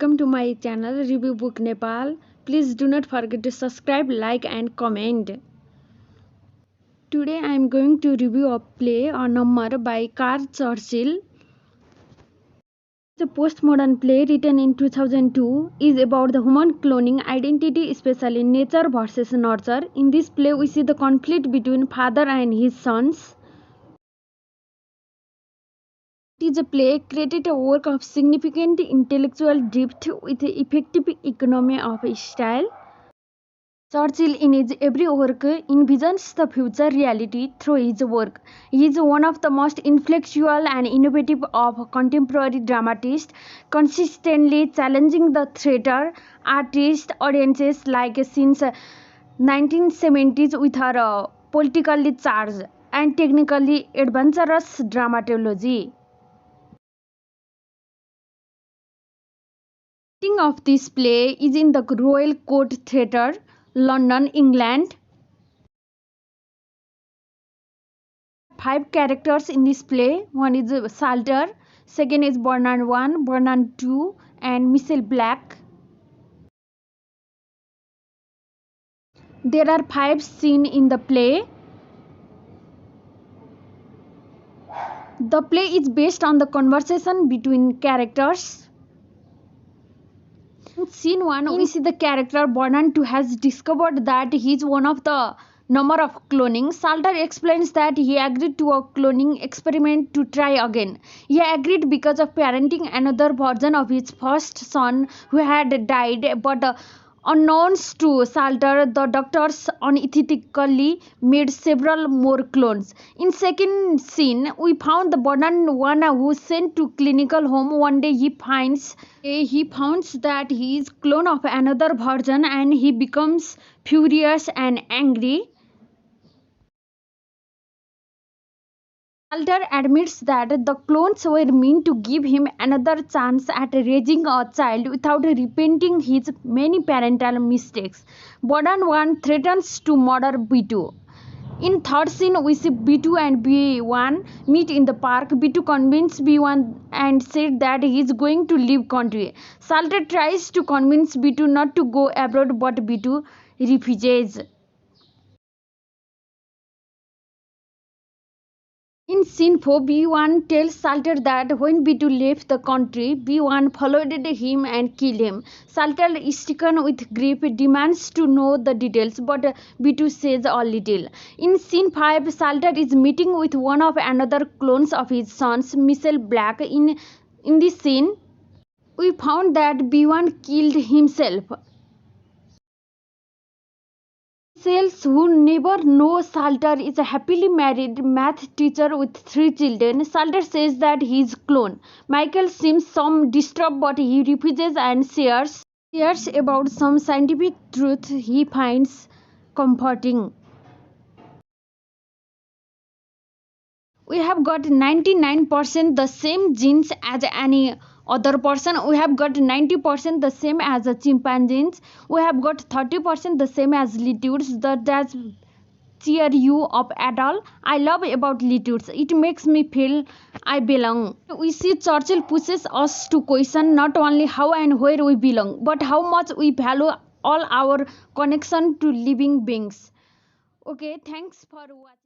welcome to my channel Review Book Nepal. Please do not forget to subscribe, like and comment. Today I am going to review a play, A Number by Karl Churchill. The postmodern play written in 2002 is about the human cloning identity, especially nature versus nurture. In this play we see the conflict between father and his sons. It is a play created a work of significant intellectual depth with effective economy of style. Churchill in his every work envisions the future reality through his work. He is one of the most influential and innovative of contemporary dramatists, consistently challenging the theatre artist audiences like since 1970s with her politically charged and technically adventurous dramatology. Setting of this play is in the Royal Court Theatre, London, England. 5 characters in this play. One is Salter, second is Bernard 1, Bernard 2 and Michelle Black. There are 5 scenes in the play. The play is based on the conversation between characters. In scene 1, we see the character Bernard 2 has discovered that he is one of the number of cloning. Salter explains that he agreed to a cloning experiment to try again. He agreed because of parenting another version of his first son who had died, but unknowns to Salter, the doctors unethically made several more clones. In second scene, we found the Bernard one who sent to clinical home. One day he finds that he is clone of another version and he becomes furious and angry. Salter admits that the clones were meant to give him another chance at raising a child without repenting his many parental mistakes. Bernard 1 threatens to murder B2. In third scene, we see B2 and B1 meet in the park. B2 convinces B1 and said that he is going to leave country. Salter tries to convince B2 not to go abroad, but B2 refuses. In scene 4, B1 tells Salter that when B2 left the country, B1 followed him and killed him. Salter, stricken with grief, demands to know the details, but B2 says a little. In scene 5, Salter is meeting with one of another clones of his sons, Michelle Black. In this scene, we found that B1 killed himself. Sales, who never knows Salter, is a happily married math teacher with 3 children. Salter says that he is clone. Michael seems some disturbed, but he refuses and shares about some scientific truth he finds comforting. We have got 99% the same genes as any other person. We have got 90% the same as a chimpanzees. We have got 30% the same as lizards. That does cheer you up at all. I love about lizards. It makes me feel I belong. We see Churchill pushes us to question not only how and where we belong, but how much we value all our connection to living beings. Okay, thanks for watching.